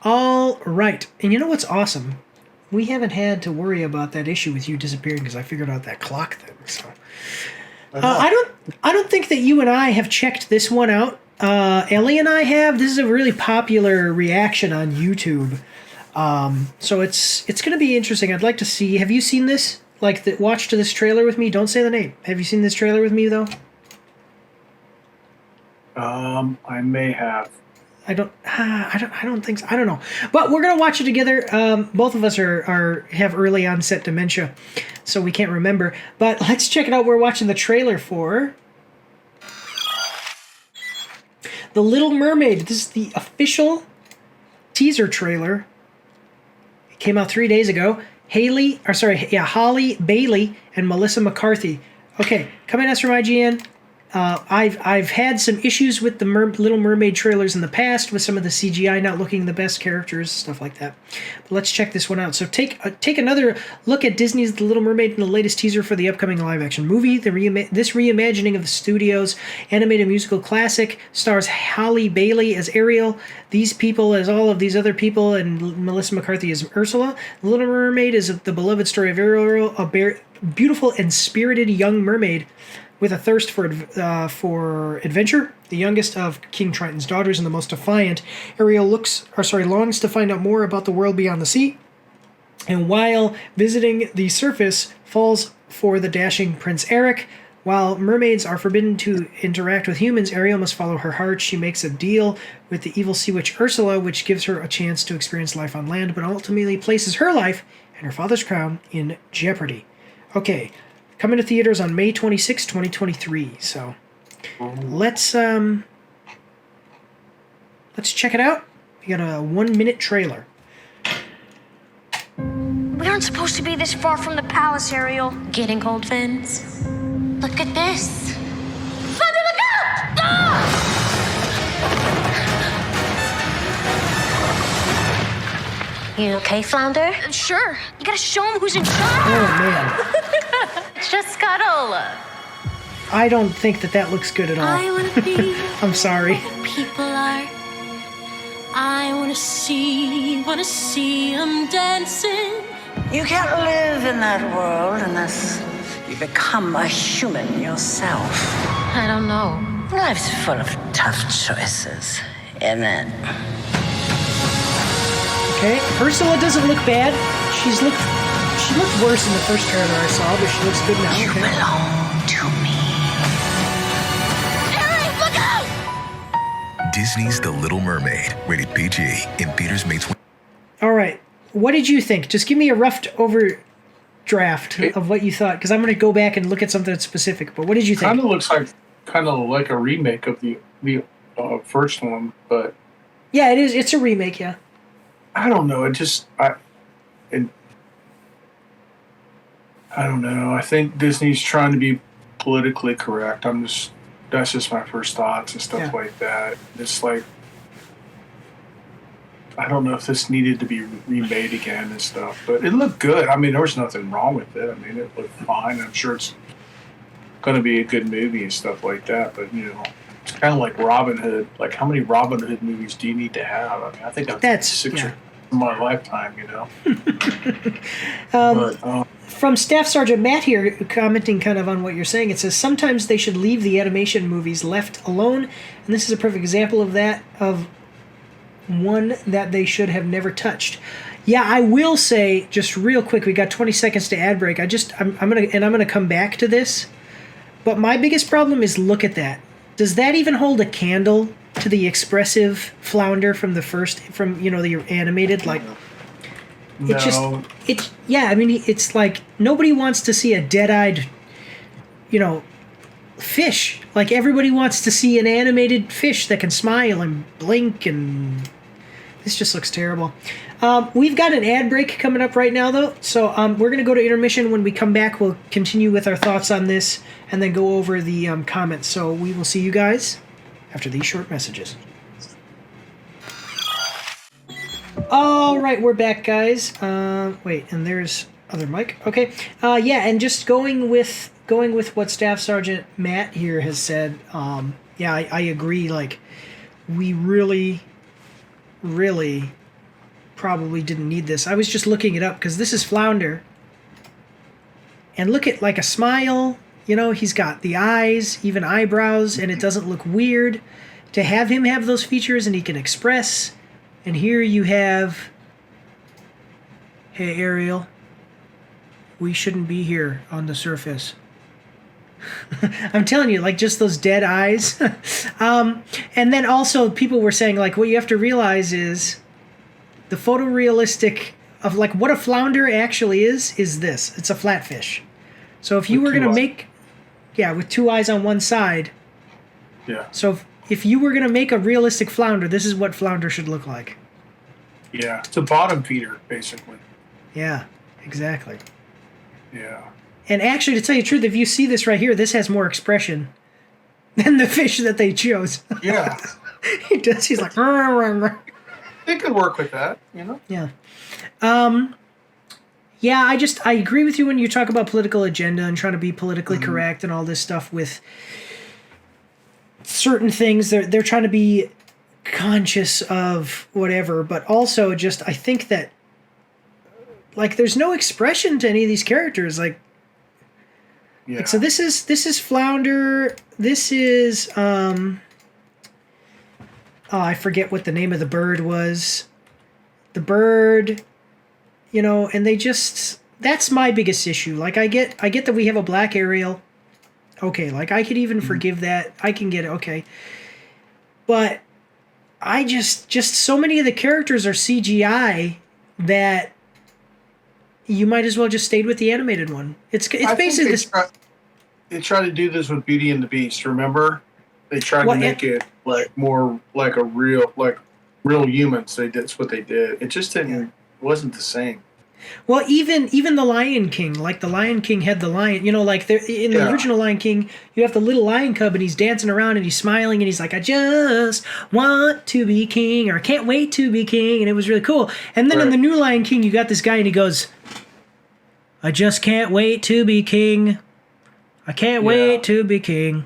All right. And you know what's awesome? We haven't had to worry about that issue with you disappearing because I figured out that clock thing. So I don't think that you and I have checked this one out. Ellie and I have. This is a really popular reaction on YouTube. So it's going to be interesting. I'd like to see. Have you seen this? Like, watch this trailer with me. Don't say the name. Have you seen this trailer with me though? I may have. I don't think so. I don't know. But we're gonna watch it together. Both of us have early onset dementia, so we can't remember. But let's check it out. We're watching the trailer for The Little Mermaid. This is the official teaser trailer. It came out 3 days ago. Halle Bailey and Melissa McCarthy. Okay, coming at us from IGN. I've had some issues with the Little Mermaid trailers in the past, with some of the CGI not looking the best, characters, stuff like that. But let's check this one out. So take another look at Disney's The Little Mermaid in the latest teaser for the upcoming live-action movie. This reimagining of the studio's animated musical classic stars Halle Bailey as Ariel, these people as all of these other people, and Melissa McCarthy as Ursula. The Little Mermaid is the beloved story of Ariel, a beautiful and spirited young mermaid with a thirst for adventure. The youngest of King Triton's daughters and the most defiant, Ariel longs to find out more about the world beyond the sea, and while visiting the surface, falls for the dashing Prince Eric. While mermaids are forbidden to interact with humans, Ariel must follow her heart. She makes a deal with the evil sea witch Ursula, which gives her a chance to experience life on land, but ultimately places her life and her father's crown in jeopardy. Okay. Coming to theaters on May 26, 2023. So let's check it out. We got a 1-minute trailer. We aren't supposed to be this far from the palace, Ariel. Getting cold, Vince? Look at this. Thunder, look out! Ah! You okay, Flounder? Sure. You gotta show him who's in charge. Oh, man. Just scuttle. I don't think that looks good at all. I wanna be I'm sorry. where people are. I wanna see them dancing. You can't live in that world unless you become a human yourself. I don't know. Life's full of tough choices, isn't it? Okay, Ursula doesn't look bad. She looked worse in the first trailer I saw, but she looks good now. You Okay. belong to me. Eric, look out! Disney's The Little Mermaid, rated PG, in theaters May 20. All right, what did you think? Just give me a rough overdraft of what you thought, because I'm going to go back and look at something specific. But what did you think? Kind of looks like a remake of the first one, but Yeah, it is. It's a remake. Yeah. I don't know. I don't know. I think Disney's trying to be politically correct. That's just my first thoughts and stuff like that. It's like, I don't know if this needed to be remade again and stuff, but it looked good. I mean, there was nothing wrong with it. I mean, it looked fine. I'm sure it's going to be a good movie and stuff like that, but it's kind of like Robin Hood. Like, how many Robin Hood movies do you need to have? I mean, I think that's 6 in my lifetime, From Staff Sergeant Matt here, commenting kind of on what you're saying, it says, sometimes they should leave the animation movies left alone, and this is a perfect example of that, of one that they should have never touched. Yeah, I will say, just real quick, we got 20 seconds to ad break. I'm gonna come back to this, but my biggest problem is, look at that. Does that even hold a candle to the expressive Flounder from the animated? Like, it's like nobody wants to see a dead-eyed, fish. Like, everybody wants to see an animated fish that can smile and blink, and this just looks terrible. We've got an ad break coming up right now, though, so we're going to go to intermission. When we come back, we'll continue with our thoughts on this and then go over the comments. So we will see you guys after these short messages. All right, we're back, guys. Wait, and there's other mic. Okay. And just going with what Staff Sergeant Matt here has said. I agree. Like, we really probably didn't need this. I was just looking it up because this is Flounder. And look at like a smile. You know, he's got the eyes, even eyebrows, and it doesn't look weird to have him have those features, and he can express. And here you have, hey, Ariel, we shouldn't be here on the surface. I'm telling you, like, just those dead eyes. And then also people were saying, like, what you have to realize is the photorealistic of, like, what a flounder actually is this. It's a flatfish. So if you were going to make, with two eyes on one side. Yeah. So if you were going to make a realistic flounder, this is what flounder should look like. Yeah. It's a bottom feeder, basically. Yeah, exactly. Yeah. And actually, to tell you the truth, if you see this right here, this has more expression than the fish that they chose. Yeah. He does. He's like, "Rrr, rrr, rrr." They could work with that, you know? Yeah. Yeah, I agree with you when you talk about political agenda and trying to be politically correct and all this stuff with certain things. They're trying to be conscious of whatever, but also just, I think that, like, there's no expression to any of these characters. Like, Yeah. so this is Flounder. This is I forget what the name of the bird was. The bird, you know, and they just, that's my biggest issue. Like, I get that we have a black Ariel. Okay, like, I could even forgive that. I can get it, okay. But I just so many of the characters are CGI that you might as well just stayed with the animated one. It's basically this. They tried to do this with Beauty and the Beast. Remember, they tried to make it like more like a real humans. That's what they did. It just didn't. Wasn't the same. Well, even the Lion King, like the Lion King had the lion. You know, like in the original Lion King, you have the little lion cub and he's dancing around and he's smiling and he's like, "I just want to be king," or "I can't wait to be king," and it was really cool. And then in the new Lion King, you got this guy and he goes, "I just can't wait to be king. I can't wait to be king."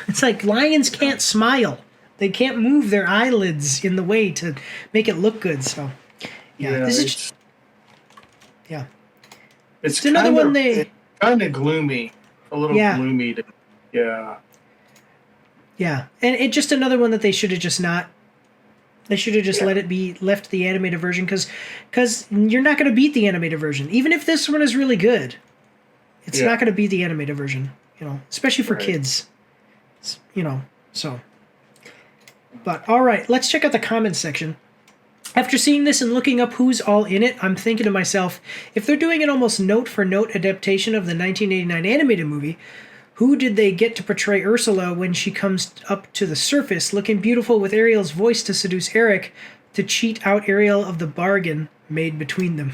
It's like lions can't smile. They can't move their eyelids in the way to make it look good. So, this is it's another one they kind of gloomy, a little gloomy. Yeah, and it's just another one that they should have just not. They should have just left the animated version because you're not going to beat the animated version, even if this one is really good. It's not going to be the animated version, you know, especially for kids, you know, so. But, all right, let's check out the comments section. After seeing this and looking up who's all in it, I'm thinking to myself, if they're doing an almost note-for-note adaptation of the 1989 animated movie, who did they get to portray Ursula when she comes up to the surface, looking beautiful with Ariel's voice to seduce Eric, to cheat out Ariel of the bargain made between them?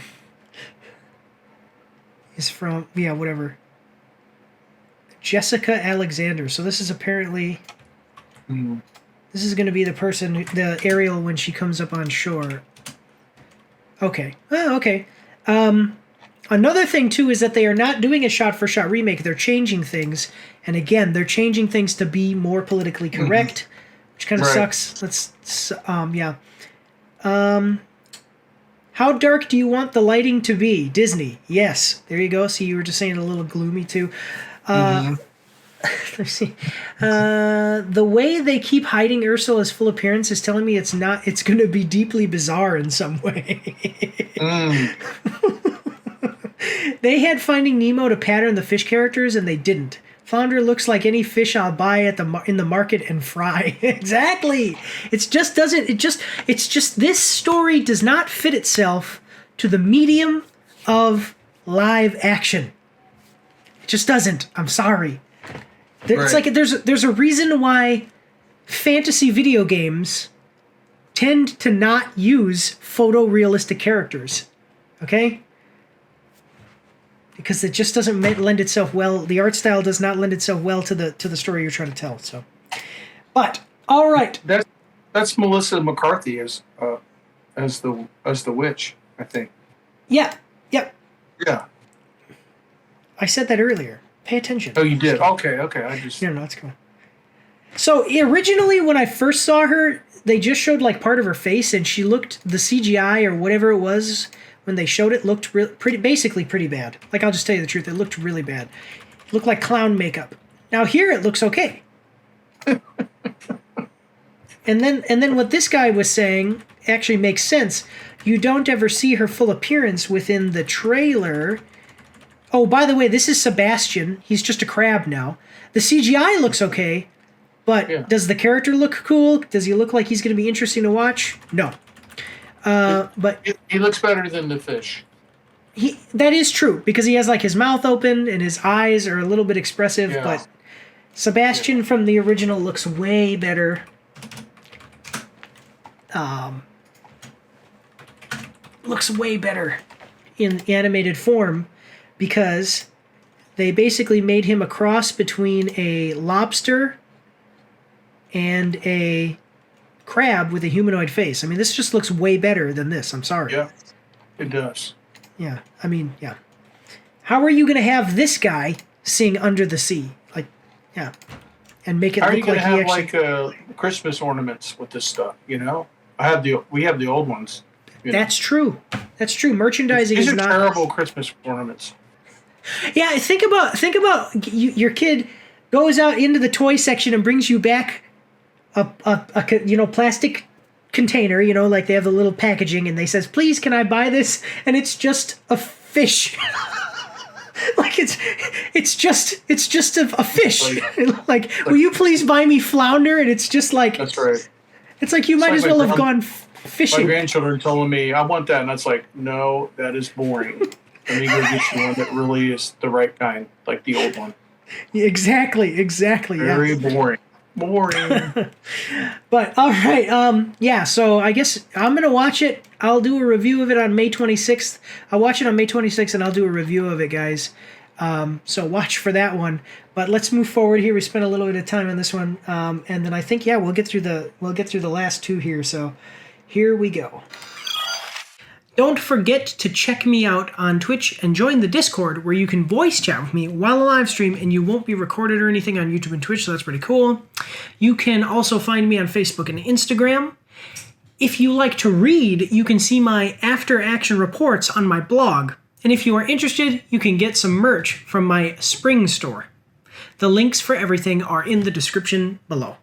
Is from, whatever. Jessica Alexander. So this is apparently... This is going to be the person, the Ariel, when she comes up on shore. Okay. Oh, okay. Another thing, too, is that they are not doing a shot-for-shot remake. They're changing things. And again, they're changing things to be more politically correct, which kind of sucks. How dark do you want the lighting to be? Disney. Yes. There you go. See, you were just saying a little gloomy, too. Let's see. The way they keep hiding Ursula's full appearance is telling me it's not. It's going to be deeply bizarre in some way. They had Finding Nemo to pattern the fish characters, and they didn't. Flounder looks like any fish I'll buy at in the market and fry. Exactly. It's just this story does not fit itself to the medium of live action. It just doesn't. I'm sorry. It's like there's a reason why fantasy video games tend to not use photorealistic characters. Okay? Because it just doesn't lend itself well. The art style does not lend itself well to the story you're trying to tell. So, but all right, that's Melissa McCarthy as the witch, I think. Yeah. Yep. Yeah. I said that earlier. Pay attention. Oh, you did. Okay. No, it's cool. So originally, when I first saw her, they just showed like part of her face, and she looked, the CGI or whatever it was when they showed it looked basically pretty bad. Like, I'll just tell you the truth, it looked really bad. It looked like clown makeup. Now here it looks okay. and then what this guy was saying actually makes sense. You don't ever see her full appearance within the trailer. Oh, by the way, this is Sebastian. He's just a crab now. The CGI looks okay, but does the character look cool? Does he look like he's going to be interesting to watch? No. But he looks better than the fish. That is true, because he has like his mouth open and his eyes are a little bit expressive, but Sebastian from the original looks way better. Looks way better in animated form, because they basically made him a cross between a lobster and a crab with a humanoid face. I mean, this just looks way better than this. I'm sorry. Yeah, it does. Yeah, I mean, yeah. How are you going to have this guy sing Under the Sea? Like, yeah. And make it How look like he have actually... like Christmas ornaments with this stuff, you know? We have the old ones. That's true. That's true. Merchandising These is are not... terrible Christmas ornaments. Yeah, think about your kid goes out into the toy section and brings you back a plastic container, like they have the little packaging, and they says, "Please, can I buy this?" And it's just a fish. Like it's just a fish. Like, will you please buy me flounder? And it's just like, that's right. It's like you might as well have gone fishing. My grandchildren telling me I want that, and that's like, no, that is boring. Let me go get you one that really is the right kind, like the old one. Exactly. Very boring. But all right, yeah. So I guess I'm gonna watch it. I'll do a review of it on May 26th. I'll watch it on May 26th, and I'll do a review of it, guys. So watch for that one. But let's move forward here. We spent a little bit of time on this one, and then I think we'll get through the last two here. So here we go. Don't forget to check me out on Twitch and join the Discord, where you can voice chat with me while I live stream, and you won't be recorded or anything on YouTube and Twitch, so that's pretty cool. You can also find me on Facebook and Instagram. If you like to read, you can see my after-action reports on my blog. And if you are interested, you can get some merch from my spring store. The links for everything are in the description below.